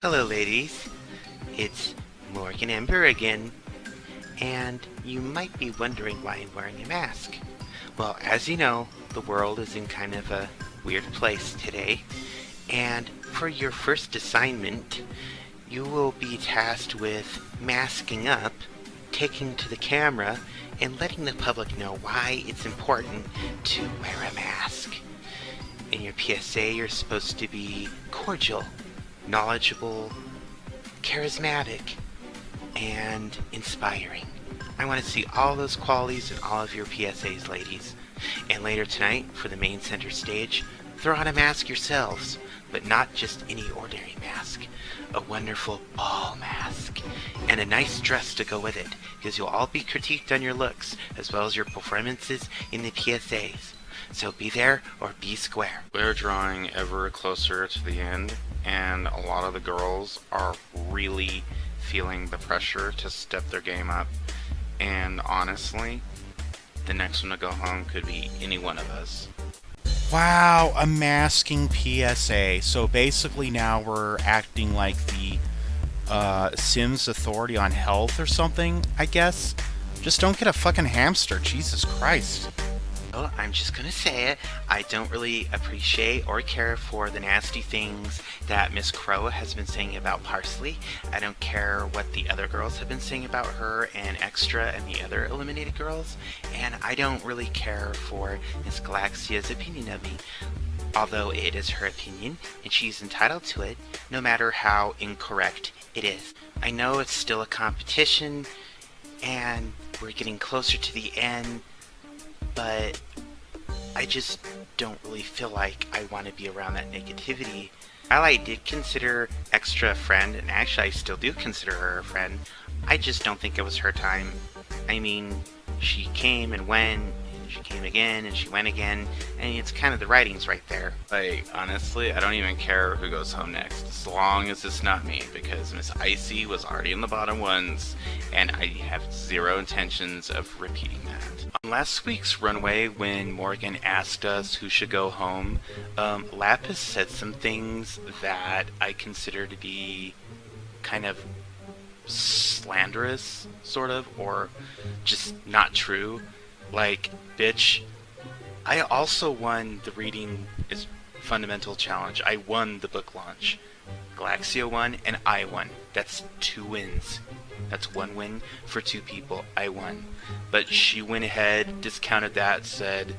Hello ladies, it's Morgan Ember again, and you might be wondering why I'm wearing a mask. Well, as you know, the world is in kind of a weird place today, and for your first assignment, you will be tasked with masking up, taking to the camera, and letting the public know why it's important to wear a mask. In your PSA, you're supposed to be cordial, knowledgeable, charismatic, and inspiring. I want to see all those qualities in all of your PSAs, ladies. And later tonight, for the main center stage, throw on a mask yourselves, but not just any ordinary mask. A wonderful ball mask, and a nice dress to go with it, because you'll all be critiqued on your looks, as well as your performances in the PSAs. So be there or be square. We're drawing ever closer to the end, and a lot of the girls are really feeling the pressure to step their game up. And honestly, the next one to go home could be any one of us. Wow, a masking PSA. So basically now we're acting like the Sims authority on health or something, I guess. Just don't get a fucking hamster, Jesus Christ. Well, I'm just gonna say it. I don't really appreciate or care for the nasty things that Miss Crow has been saying about Parsley. I don't care what the other girls have been saying about her and Exxtra and the other eliminated girls. And I don't really care for Miss Galaxia's opinion of me. Although it is her opinion, and she's entitled to it, no matter how incorrect it is. I know it's still a competition, and we're getting closer to the end, but I just don't really feel like I want to be around that negativity. While I did consider Exxtra a friend, and actually I still do consider her a friend, I just don't think it was her time. I mean, she came and went, and she came again, and she went again, and it's kind of the writings right there. Like, honestly, I don't even care who goes home next, as long as it's not me, because Miss Icy was already in the bottom ones, and I have zero intentions of repeating that. On last week's runway, when Morgan asked us who should go home, Lapis said some things that I consider to be kind of slanderous, sort of, or just not true. Like, bitch, I also won the Reading is Fundamental Challenge. I won the book launch. Galaxia won, and I won. That's 2 wins. That's 1 win for 2 people. I won. But she went ahead, discounted that, said,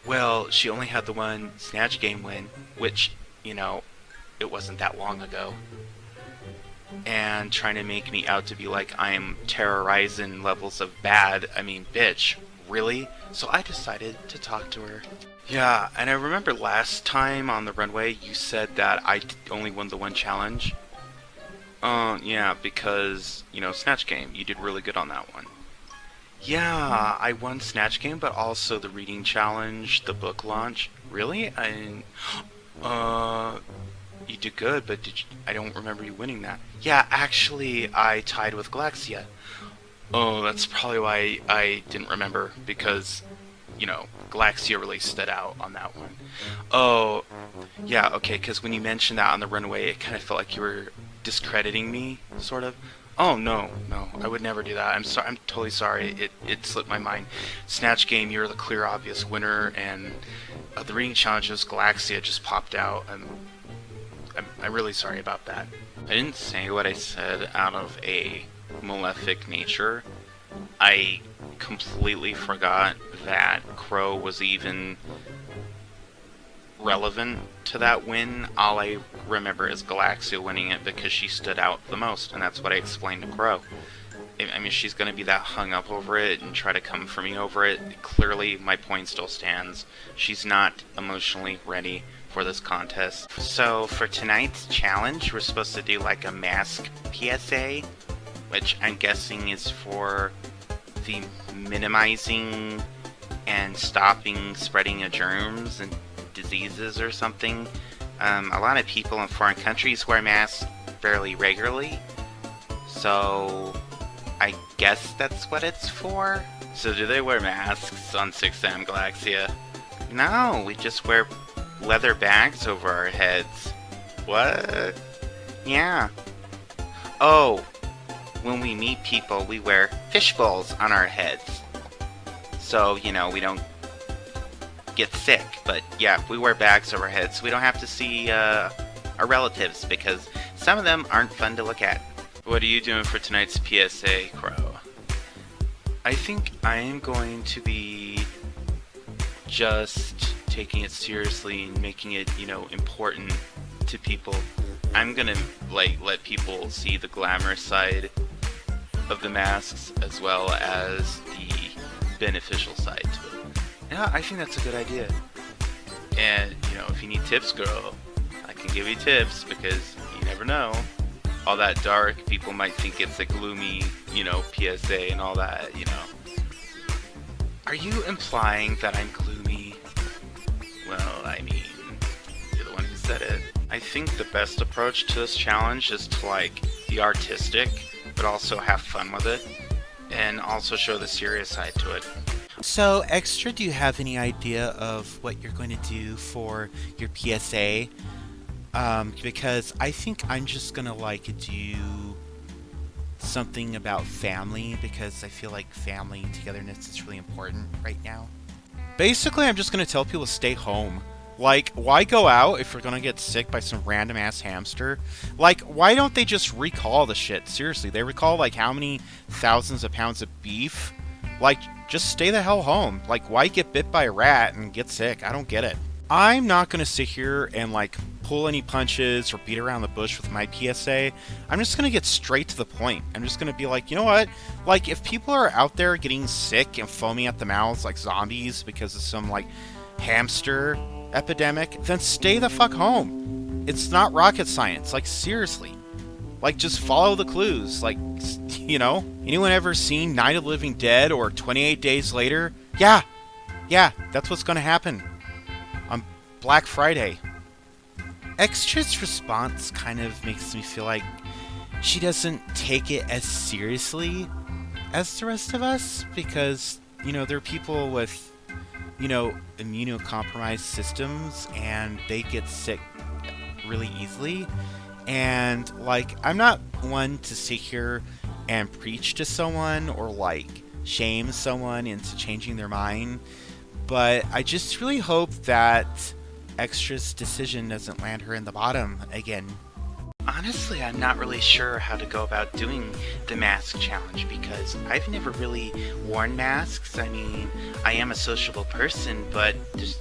well, she only had the one Snatch Game win, which, you know, it wasn't that long ago. And trying to make me out to be like I'm terrorizing levels of bad. I mean, bitch, really? So I decided to talk to her. Yeah, and I remember last time on the runway you said that I only won the one challenge. Yeah, because, you know, Snatch Game, you did really good on that one. Yeah, I won Snatch Game, but also the Reading Challenge, the book launch. Really? You did good, but I don't remember you winning that. Yeah, actually, I tied with Galaxia. Oh, that's probably why I didn't remember, because, you know, Galaxia really stood out on that one. Oh, yeah, okay, because when you mentioned that on the runway, it kind of felt like you were discrediting me, sort of. Oh, no, I would never do that. I'm sorry, I'm totally sorry, it slipped my mind. Snatch Game, you're the clear, obvious winner, and the Reading Challenges, Galaxia just popped out. I'm really sorry about that. I didn't say what I said out of a malefic nature. I completely forgot that Crow was even relevant to that win. All I remember is Galaxia winning it because she stood out the most, and that's what I explained to Crow. I mean, she's going to be that hung up over it and try to come for me over it. Clearly, my point still stands. She's not emotionally ready for this contest. So for tonight's challenge, we're supposed to do like a mask PSA, which I'm guessing is for the minimizing and stopping spreading of germs and diseases or something. A lot of people in foreign countries wear masks fairly regularly, so I guess that's what it's for. So do they wear masks on 6am Galaxia? No, we just wear leather bags over our heads. What? Yeah. Oh, when we meet people, we wear fish bowls on our heads. So, we don't get sick. But yeah, we wear bags over our heads so we don't have to see our relatives because some of them aren't fun to look at. What are you doing for tonight's PSA, Crow? I think I am going to be just taking it seriously and making it, important to people. I'm gonna let people see the glamorous side of the masks as well as the beneficial side to it. Yeah, I think that's a good idea. And, if you need tips, girl, I can give you tips because you never know. All that dark, people might think it's a gloomy, PSA and all that, Are you implying that I'm gloomy? Well, I mean, you're the one who said it. I think the best approach to this challenge is to, be artistic, but also have fun with it, and also show the serious side to it. So, Extra, do you have any idea of what you're going to do for your PSA? Because I think I'm just gonna do something about family because I feel like family and togetherness is really important right now. Basically, I'm just gonna tell people to stay home. Why go out if you're gonna get sick by some random ass hamster? Why don't they just recall the shit? Seriously, they recall how many thousands of pounds of beef? Just stay the hell home. Why get bit by a rat and get sick? I don't get it. I'm not gonna sit here and pull any punches or beat around the bush with my PSA. I'm just gonna get straight to the point. I'm just gonna be you know what? If people are out there getting sick and foaming at the mouths like zombies because of some hamster epidemic, then stay the fuck home. It's not rocket science. Seriously. Just follow the clues. Anyone ever seen Night of the Living Dead or 28 Days Later? Yeah, that's what's gonna happen on Black Friday. Extra's response kind of makes me feel like she doesn't take it as seriously as the rest of us because, there are people with, immunocompromised systems and they get sick really easily. And, I'm not one to sit here and preach to someone or, shame someone into changing their mind, but I just really hope that Extra's decision doesn't land her in the bottom again. Honestly, I'm not really sure how to go about doing the mask challenge because I've never really worn masks. I mean, I am a sociable person, but just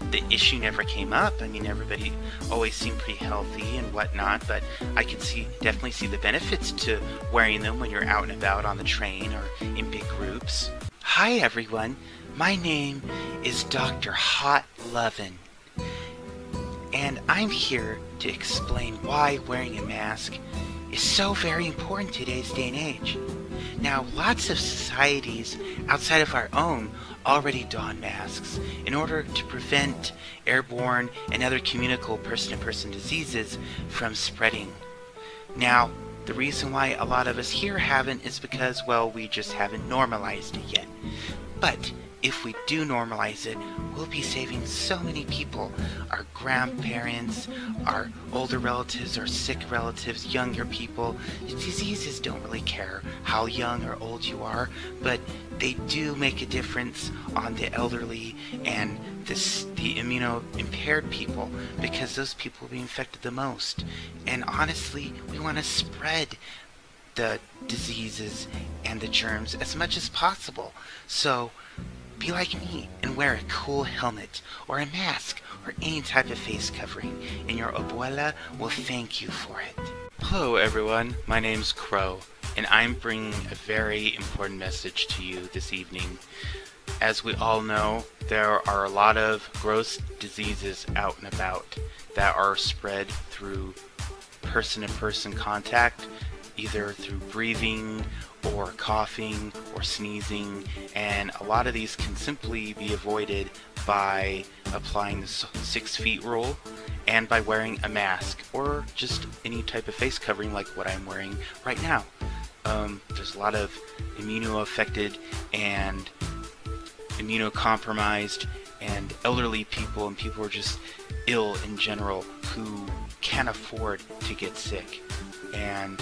the issue never came up. I mean, everybody always seemed pretty healthy and whatnot, but I can definitely see the benefits to wearing them when you're out and about on the train or in big groups. Hi everyone, my name is Dr. Hot Lovin', and I'm here to explain why wearing a mask is so very important in today's day and age. Now, lots of societies outside of our own already don masks in order to prevent airborne and other communicable person-to-person diseases from spreading. Now, the reason why a lot of us here haven't is because, well, we just haven't normalized it yet. But if we do normalize it, we'll be saving so many people. Our grandparents, our older relatives, our sick relatives, younger people. Diseases don't really care how young or old you are, but they do make a difference on the elderly and the immuno-impaired people because those people will be infected the most. And honestly, we want to spread the diseases and the germs as much as possible. So be like me and wear a cool helmet or a mask or any type of face covering, and your abuela will thank you for it. Hello everyone, my name's Crow, and I'm bringing a very important message to you this evening. As we all know, there are a lot of gross diseases out and about that are spread through person-to-person contact, either through breathing or coughing or sneezing, and a lot of these can simply be avoided by applying the 6 feet rule and by wearing a mask or just any type of face covering like what I'm wearing right now. There's a lot of immuno-affected and immunocompromised and elderly people and people who are just ill in general who can't afford to get sick. And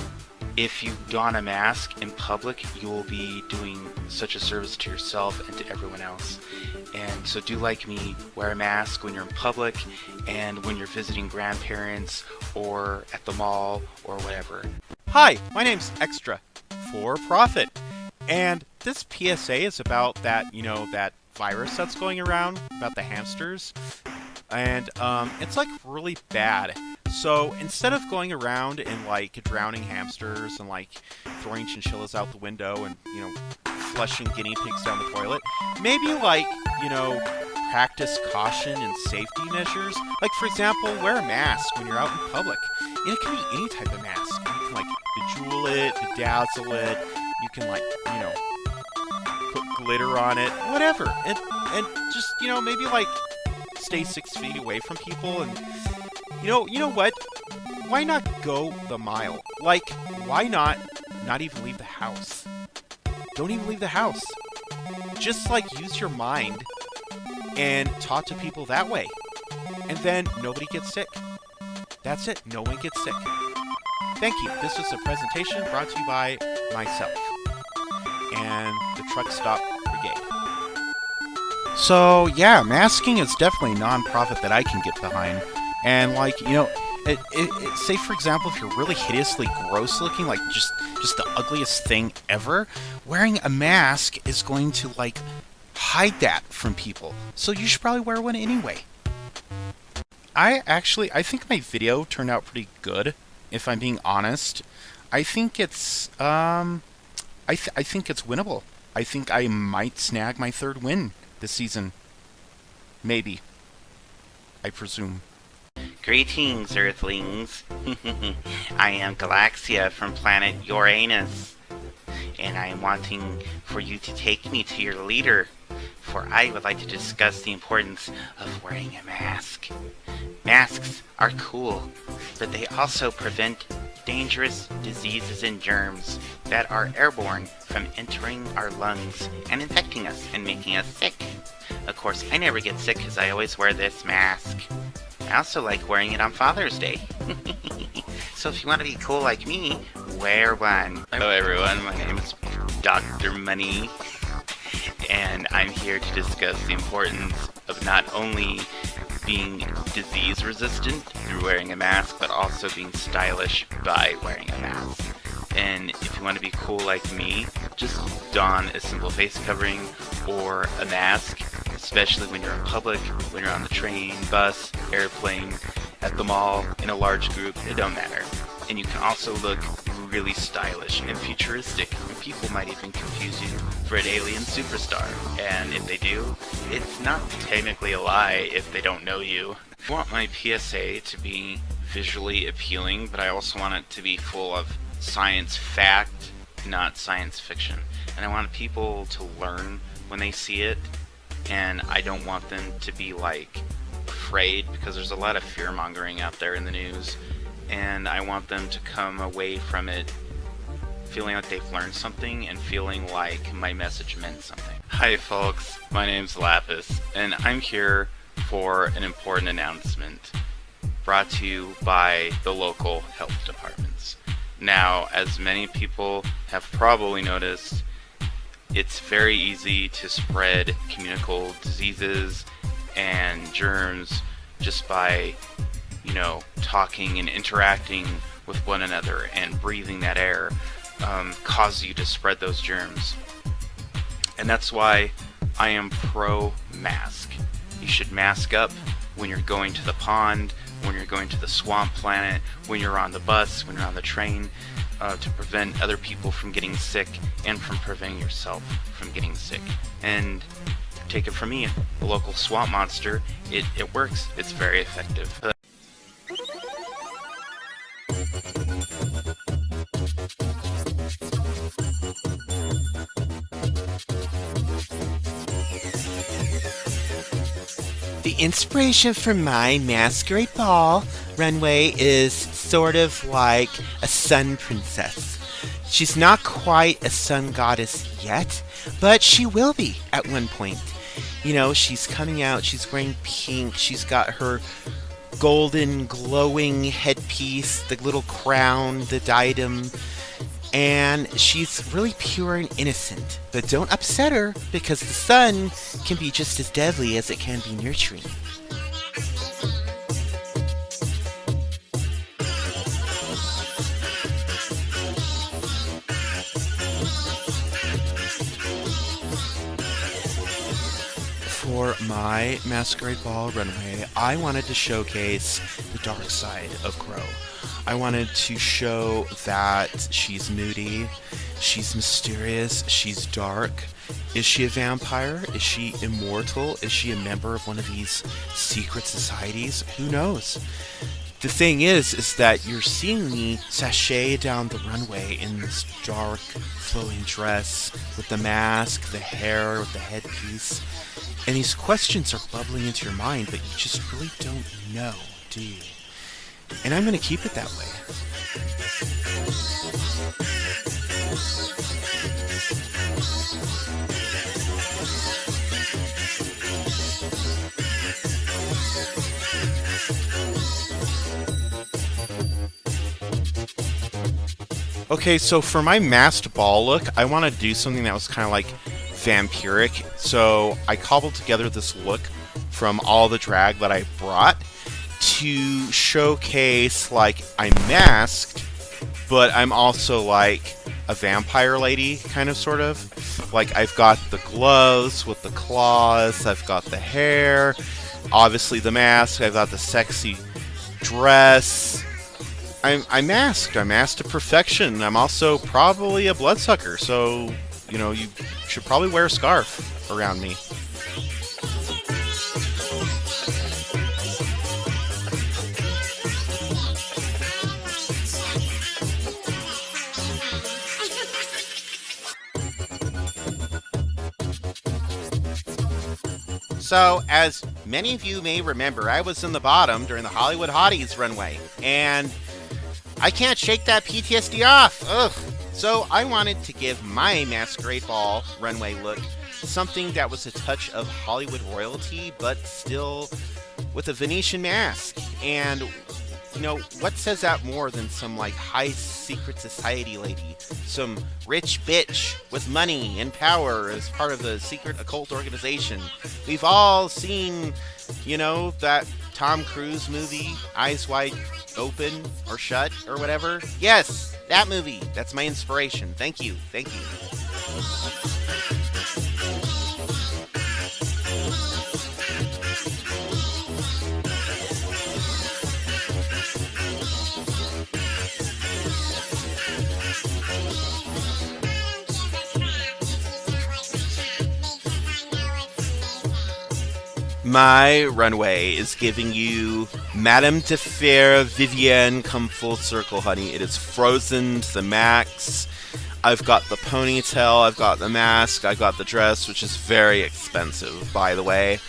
if you don a mask in public, you'll be doing such a service to yourself and to everyone else. And so do like me, wear a mask when you're in public and when you're visiting grandparents or at the mall or whatever. Hi, my name's Exxtra, for profit. And this PSA is about that, that virus that's going around, about the hamsters. And it's like really bad. So instead of going around and like drowning hamsters and like throwing chinchillas out the window and, flushing guinea pigs down the toilet, maybe like, practice caution and safety measures. Like, for example, wear a mask when you're out in public. And it can be any type of mask. You can like bejewel it, bedazzle it. You can like, put glitter on it, whatever. And just, maybe like stay 6 feet away from people. And you know what? Why not go the mile? Like, why not even leave the house? Don't even leave the house. Just like use your mind and talk to people that way. And then nobody gets sick. That's it. No one gets sick. Thank you. This was a presentation brought to you by myself and the Truck Stop Brigade. So, yeah, masking is definitely a non-profit that I can get behind. And, like, say, for example, if you're really hideously gross looking, like just the ugliest thing ever, wearing a mask is going to, like, hide that from people. So you should probably wear one anyway. I think my video turned out pretty good, if I'm being honest. I think it's, I think it's winnable. I think I might snag my 3rd win this season. Maybe. I presume. Greetings, Earthlings. I am Galaxia from planet Uranus, and I am wanting for you to take me to your leader, for I would like to discuss the importance of wearing a mask. Masks are cool, but they also prevent dangerous diseases and germs that are airborne from entering our lungs and infecting us and making us sick. Of course, I never get sick because I always wear this mask. I also like wearing it on Father's Day. So if you want to be cool like me, wear one. Hello everyone, my name is Dr. Money, and I'm here to discuss the importance of not only being disease resistant through wearing a mask, but also being stylish by wearing a mask. And if you want to be cool like me, just don a simple face covering or a mask, especially when you're in public, when you're on the train, bus, airplane, at the mall, in a large group, it don't matter. And you can also look really stylish and futuristic, and people might even confuse you for an alien superstar. And if they do, it's not technically a lie if they don't know you. I want my PSA to be visually appealing, but I also want it to be full of science fact, not science fiction. And I want people to learn when they see it, and I don't want them to be like afraid, because there's a lot of fear mongering out there in the news, and I want them to come away from it feeling like they've learned something and feeling like my message meant something. Hi folks, my name's Lapis, and I'm here for an important announcement brought to you by the local health departments. Now, as many people have probably noticed, it's very easy to spread communicable diseases and germs just by, talking and interacting with one another, and breathing that air causes you to spread those germs. And that's why I am pro-mask. You should mask up when you're going to the pond, when you're going to the swamp planet, when you're on the bus, when you're on the train, to prevent other people from getting sick and from preventing yourself from getting sick. And take it from me, the local swamp monster, it works. It's very effective. The inspiration for my Masquerade Ball runway is sort of like a sun princess. She's not quite a sun goddess yet, but she will be at one point. You know, she's coming out, she's wearing pink, she's got her golden glowing headpiece, the little crown, the diadem, and she's really pure and innocent. But don't upset her, because the sun can be just as deadly as it can be nurturing. For my Masquerade Ball runway, I wanted to showcase the dark side of Crow. I wanted to show that she's moody, she's mysterious, she's dark. Is she a vampire? Is she immortal? Is she a member of one of these secret societies? Who knows? The thing is that you're seeing me sashay down the runway in this dark, flowing dress with the mask, the hair, with the headpiece. And these questions are bubbling into your mind, but you just really don't know, do you? And I'm going to keep it that way. Okay, so for my masked ball look, I want to do something that was kind of like vampiric. So I cobbled together this look from all the drag that I brought to showcase, like, I'm masked, but I'm also like a vampire lady, kind of, sort of. Like, I've got the gloves with the claws, I've got the hair, obviously the mask, I've got the sexy dress. I'm masked. I'm masked to perfection. I'm also probably a bloodsucker, so, you know, you should probably wear a scarf around me. So, as many of you may remember, I was in the bottom during the Hollywood Hotties runway, and I can't shake that PTSD off. Ugh. So I wanted to give my Masquerade Ball runway look something that was a touch of Hollywood royalty, but still with a Venetian mask. And, you know, what says that more than some, like, high secret society lady? Some rich bitch with money and power as part of the secret occult organization. We've all seen, you know, that Tom Cruise movie, Eyes Wide Open or Shut or whatever. Yes, that movie. That's my inspiration. Thank you. Thank you. My runway is giving you Madame de Fer Vivienne come full circle, honey. It is frozen to the max. I've got the ponytail, I've got the mask, I've got the dress, which is very expensive, by the way.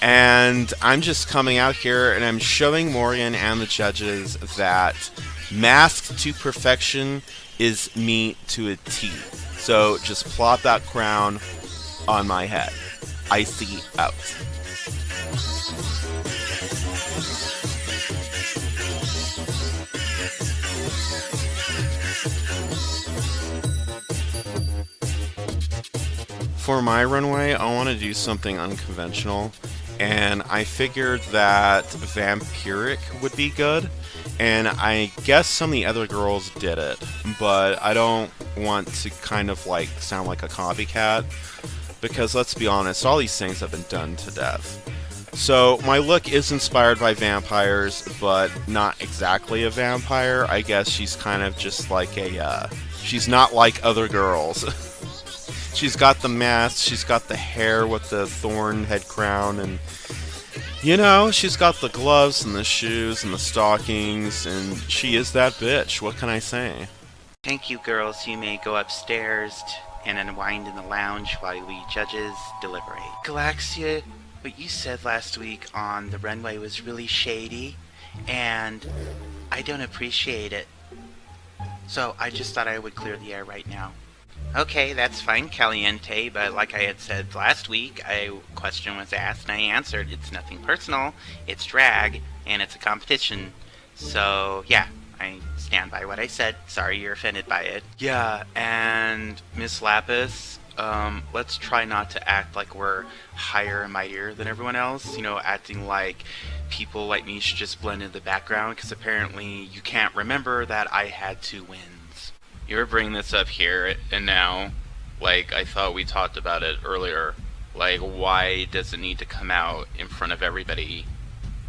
And I'm just coming out here and I'm showing Morgyn and the judges that masked to perfection is me to a T. So just plop that crown on my head. Icy out. For my runway, I want to do something unconventional, and I figured that vampiric would be good, and I guess some of the other girls did it, but I don't want to kind of like sound like a copycat, because let's be honest, all these things have been done to death. So my look is inspired by vampires, but not exactly a vampire. I guess she's kind of just like she's not like other girls. She's got the mask, she's got the hair with the thorn head crown, and, you know, she's got the gloves and the shoes and the stockings, and she is that bitch. What can I say? Thank you, girls. You may go upstairs and unwind in the lounge while we judges deliberate. Galaxia, what you said last week on the runway was really shady, and I don't appreciate it. So I just thought I would clear the air right now. Okay, that's fine, Caliente, but like I had said last week, a question was asked and I answered. It's nothing personal, it's drag, and it's a competition. So, yeah, I stand by what I said. Sorry you're offended by it. Yeah, and Miss Lapis, let's try not to act like we're higher and mightier than everyone else. You know, acting like people like me should just blend in the background, because apparently you can't remember that I had 2 wins. You're bringing this up here and now, like I thought we talked about it earlier. Like, why does it need to come out in front of everybody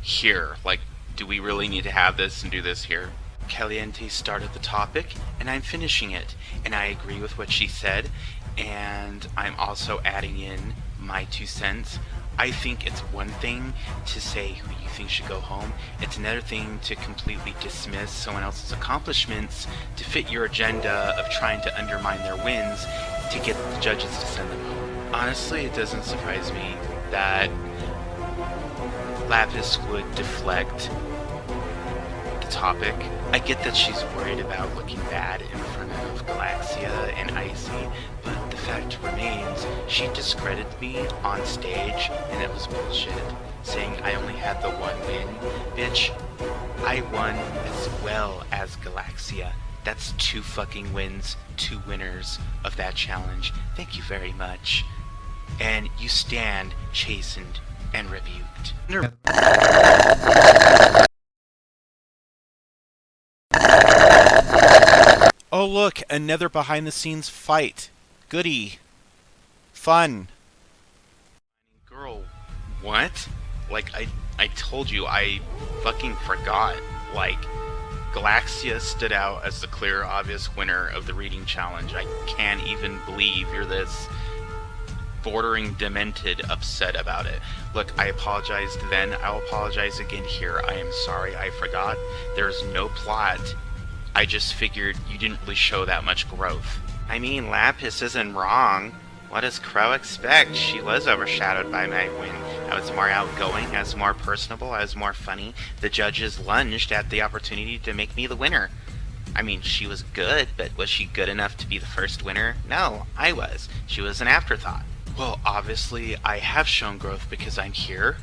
here? Like, do we really need to have this and do this here? Caliente started the topic, and I'm finishing it, and I agree with what she said, and I'm also adding in my 2 cents. I think it's one thing to say who you think should go home. It's another thing to completely dismiss someone else's accomplishments to fit your agenda of trying to undermine their wins to get the judges to send them home. Honestly, it doesn't surprise me that Lapis would deflect the topic. I get that she's worried about looking bad in front of Galaxia and Icy, but the fact remains, she discredited me on stage, and it was bullshit, saying I only had the 1 win. Bitch, I won as well as Galaxia. That's 2 fucking wins, 2 winners of that challenge. Thank you very much. And you stand chastened and rebuked. Oh look, another behind-the-scenes fight. Goody. Fun. Girl, what? Like, I told you, I fucking forgot. Like, Galaxia stood out as the clear, obvious winner of the reading challenge. I can't even believe you're this bordering demented upset about it. Look, I apologized then, I'll apologize again here. I am sorry, I forgot. There's no plot. I just figured you didn't really show that much growth. I mean, Lapis isn't wrong. What does Crow expect? She was overshadowed by my win. I was more outgoing, I was more personable, I was more funny. The judges lunged at the opportunity to make me the winner. I mean, she was good, but was she good enough to be the first winner? No, I was. She was an afterthought. Well, obviously, I have shown growth because I'm here.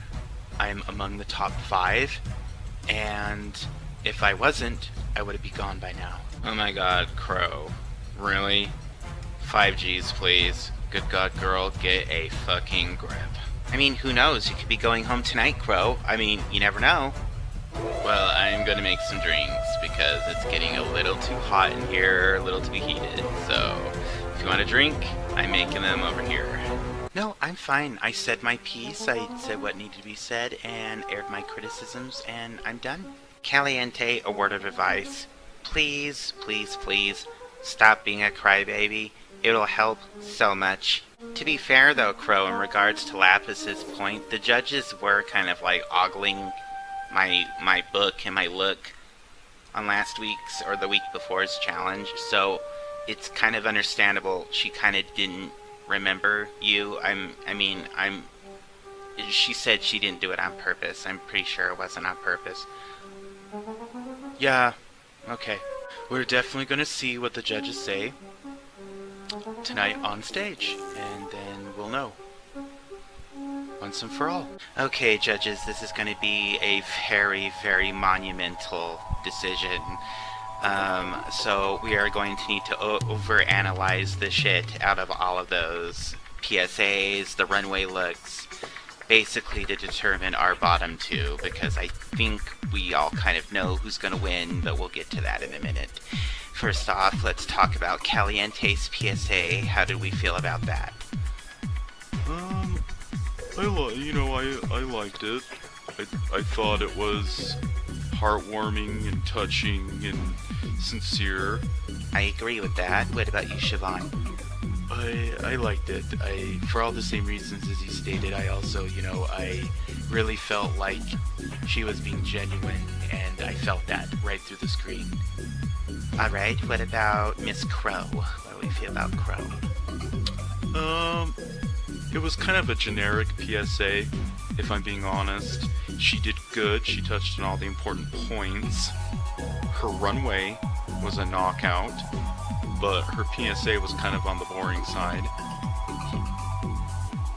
I'm among the top 5. And if I wasn't, I would be gone by now. Oh my god, Crow. Really? 5Gs, please. Good god, girl, get a fucking grip. I mean, who knows? You could be going home tonight, Crow. I mean, you never know. Well, I'm gonna make some drinks because it's getting a little too hot in here, a little too heated. So, if you want a drink, I'm making them over here. No, I'm fine. I said my piece, I said what needed to be said, and aired my criticisms, and I'm done. Caliente, a word of advice. Please, please, please, stop being a crybaby. It'll help so much. To be fair though, Crow, in regards to Lapis's point, the judges were kind of like ogling my book and my look on last week's or the week before's challenge, so it's kind of understandable she kind of didn't remember you. She said she didn't do it on purpose. I'm pretty sure it wasn't on purpose. Yeah, okay. We're definitely gonna see what the judges say tonight on stage, and then we'll know. Once and for all. Okay, judges, this is going to be a very, very monumental decision. So we are going to need to overanalyze the shit out of all of those PSAs, the runway looks, basically to determine our bottom 2, because I think we all kind of know who's going to win, but we'll get to that in a minute. First off, let's talk about Caliente's PSA. How did we feel about that? I liked it. I thought it was heartwarming and touching and sincere. I agree with that. What about you, Siobhan? I liked it. For all the same reasons as you stated, I also, I really felt like she was being genuine, and I felt that right through the screen. Alright, what about Miss Crow? What do we feel about Crow? It was kind of a generic PSA, if I'm being honest. She did good, she touched on all the important points. Her runway was a knockout. but her PSA was kind of on the boring side.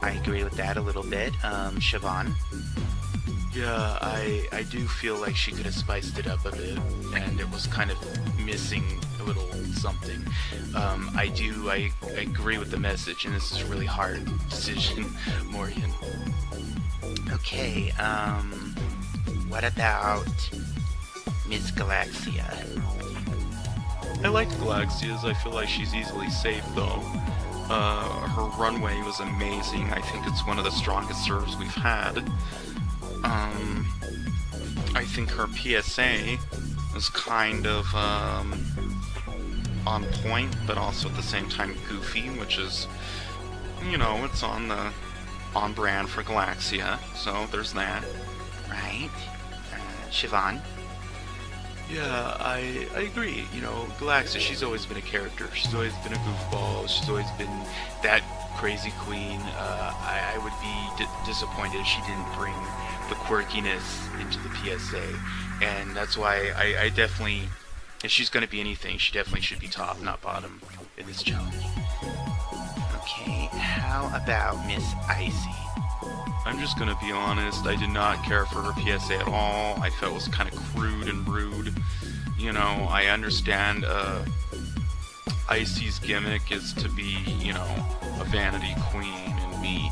I agree with that a little bit. Siobhan? Yeah, I do feel like she could have spiced it up a bit, and it was kind of missing a little something. I agree with the message, and this is a really hard decision, Morgyn. Okay, what about Miss Galaxia? I liked Galaxia's. I feel like she's easily safe, though. Her runway was amazing. I think it's one of the strongest serves we've had. I think her PSA was kind of on point, but also at the same time goofy, which is, it's on brand for Galaxia. So there's that. Right. Siobhan? Yeah, I agree. Galaxia, she's always been a character. She's always been a goofball. She's always been that crazy queen. I would be disappointed if she didn't bring the quirkiness into the PSA. And that's why I definitely, if she's going to be anything, she definitely should be top, not bottom, in this challenge. Okay, how about Miss Icy? I'm just gonna be honest, I did not care for her PSA at all. I felt it was kind of crude and rude. I understand Icy's gimmick is to be, a vanity queen and be,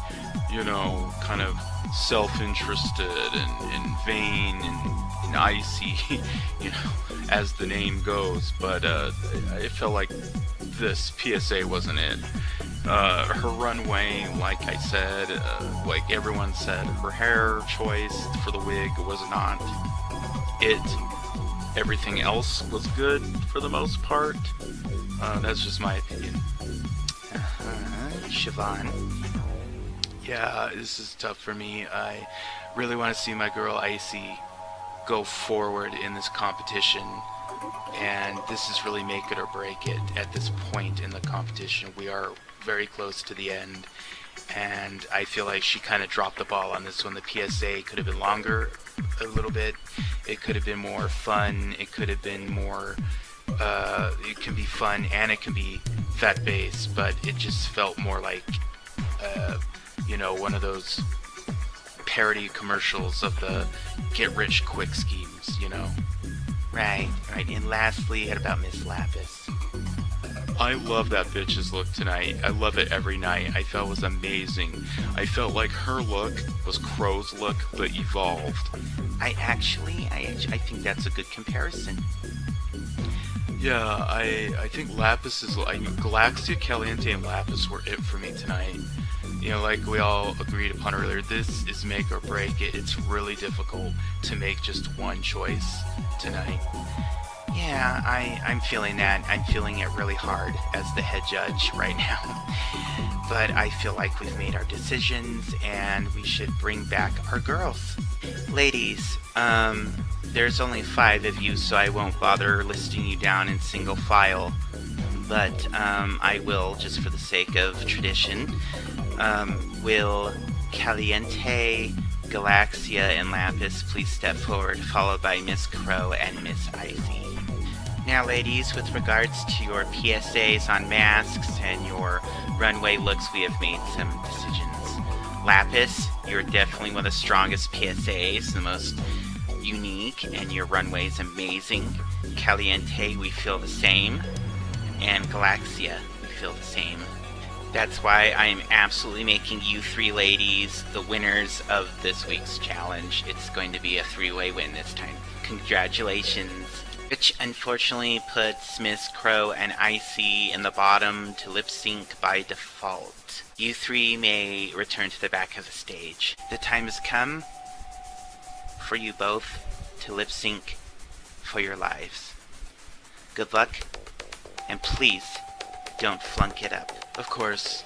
kind of self-interested and vain and icy, as the name goes. But I felt like this PSA wasn't it. Her runway, like I said, like everyone said, her hair choice for the wig was not it. Everything else was good for the most part. That's just my opinion. Siobhan? Yeah, this is tough for me. I really want to see my girl Icy go forward in this competition, and this is really make it or break it at this point in the competition. We are very close to the end, and I feel like she kind of dropped the ball on this one. The PSA could have been longer a little bit. It could have been more fun. It could have been more it can be fun and it can be fat-based, but it just felt more like one of those parody commercials of the get-rich-quick schemes, Right. And lastly, what about Miss Lapis? I love that bitch's look tonight. I love it every night. I felt it was amazing. I felt like her look was Crow's look, but evolved. I think that's a good comparison. Yeah, I think Lapis is... Galaxia, Caliente, and Lapis were it for me tonight. Like we all agreed upon earlier, this is make or break it. It's really difficult to make just one choice tonight. Yeah, I'm feeling that. I'm feeling it really hard as the head judge right now. But I feel like we've made our decisions and we should bring back our girls. Ladies, there's only 5 of you, so I won't bother listing you down in single file. But I will, just for the sake of tradition. Will Caliente, Galaxia, and Lapis please step forward, followed by Miss Crow and Miss Icy. Now, ladies, with regards to your PSAs on masks and your runway looks, we have made some decisions. Lapis, you're definitely one of the strongest PSAs, the most unique, and your runway is amazing. Caliente, we feel the same. And Galaxia, we feel the same. That's why I am absolutely making you 3 ladies the winners of this week's challenge. It's going to be a 3-way win this time. Congratulations. Which unfortunately puts Miss Crow and Icy in the bottom to lip sync by default. You 3 may return to the back of the stage. The time has come for you both to lip sync for your lives. Good luck, and please don't flunk it up. Of course,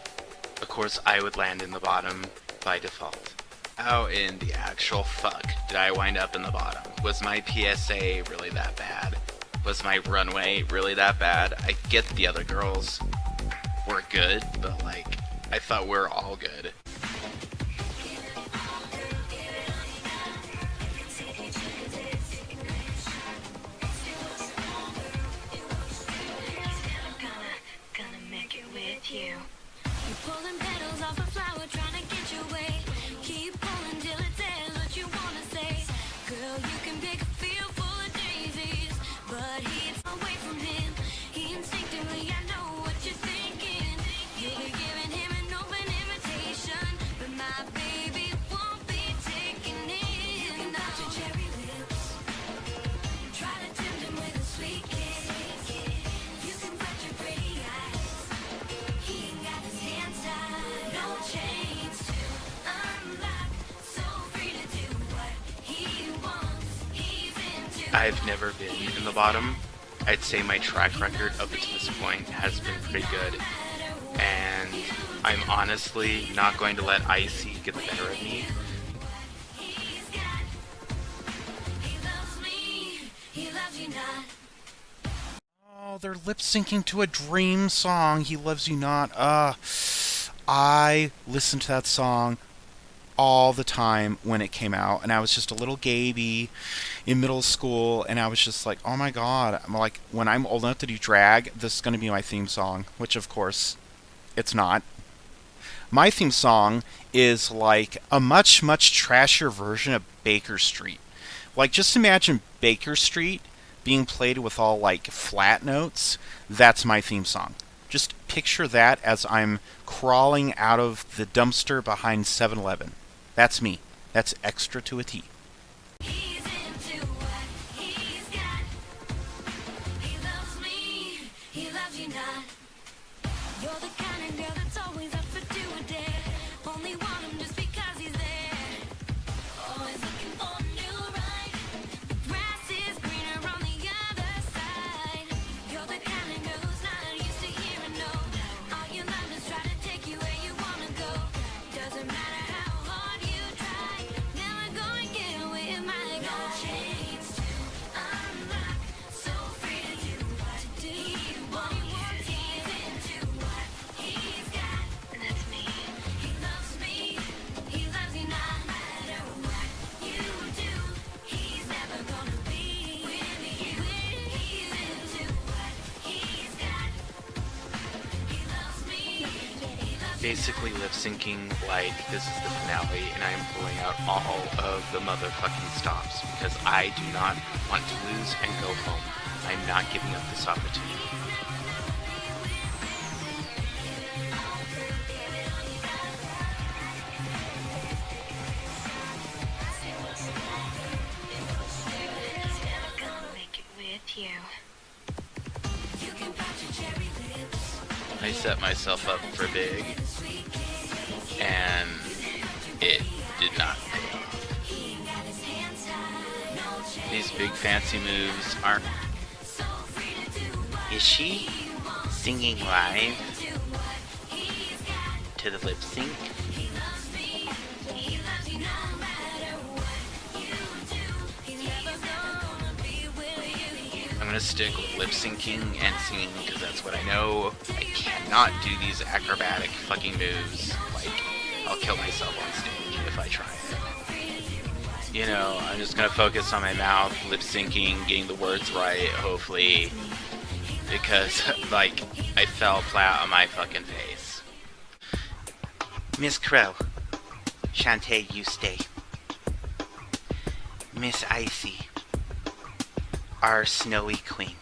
I would land in the bottom by default. How in the actual fuck did I wind up in the bottom? Was my PSA really that bad? Was my runway really that bad? I get the other girls were good, but I thought we were all good. I've never been in the bottom. I'd say my track record up to this point has been pretty good. And I'm honestly not going to let Icy get the better of me. Oh, they're lip syncing to a Dream song. He Loves You Not. I listened to that song all the time when it came out, and I was just a little gaby in middle school, and I was just like, oh my god, I'm like, when I'm old enough to do drag, this is going to be my theme song, which of course it's not. My theme song is like a much trashier version of Baker Street. Like, just imagine Baker Street being played with all like flat notes. That's my theme song. Just picture that as I'm crawling out of the dumpster behind 7-Eleven. That's me. That's Exxtra to a T. Basically lip syncing like this is the finale and I am pulling out all of the motherfucking stops because I do not want to lose and go home. I'm not giving up this opportunity. I set myself up for big, and it did not pay off. These big fancy moves aren't... Is she singing live to the lip sync? I'm gonna stick with lip syncing and singing because that's what I know. I cannot do these acrobatic fucking moves. Like, I'll kill myself on stage if I try it. You know, I'm just gonna focus on my mouth, lip syncing, getting the words right, hopefully. Because, like, I fell flat on my fucking face. Miss Crow, Shantae, you stay. Miss Icy, our snowy queen,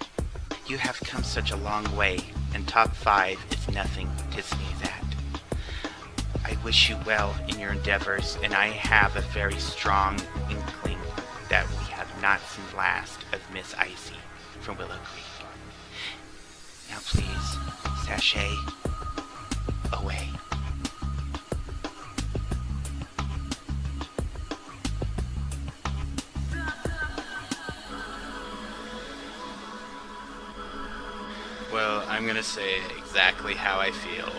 you have come such a long way, and top 5 is nothing to sneeze at. I wish you well in your endeavors, and I have a very strong inkling that we have not seen last of Miss Icy from Willow Creek. Now please, sashay away. Well, I'm gonna say exactly how I feel,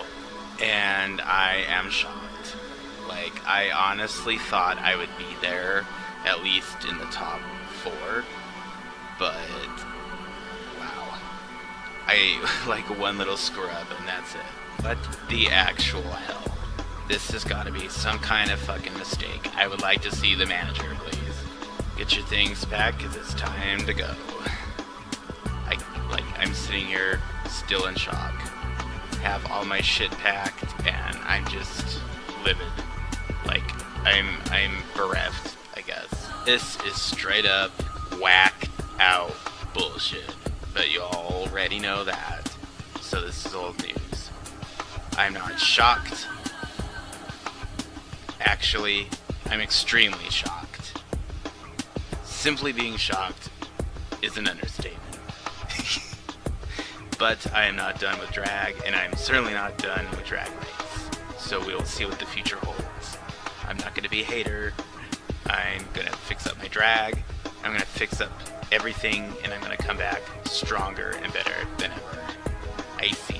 and I am shocked. Like, I honestly thought I would be there, at least in the top 4, but, wow. I, like, one little screw up and that's it. But the actual hell. This has gotta be some kind of fucking mistake. I would like to see the manager, please. Get your things back, 'cause it's time to go. I'm sitting here still in shock. Have all my shit packed and I'm just livid. Like, I'm bereft, I guess. This is straight up whack out bullshit. But you already know that. so this is old news. I'm not shocked. Actually, I'm extremely shocked. Simply being shocked is an understatement. But I am not done with drag, and I'm certainly not done with Drag Race. So we'll see what the future holds. I'm not going to be a hater. I'm going to fix up my drag. I'm going to fix up everything, and I'm going to come back stronger and better than ever. I see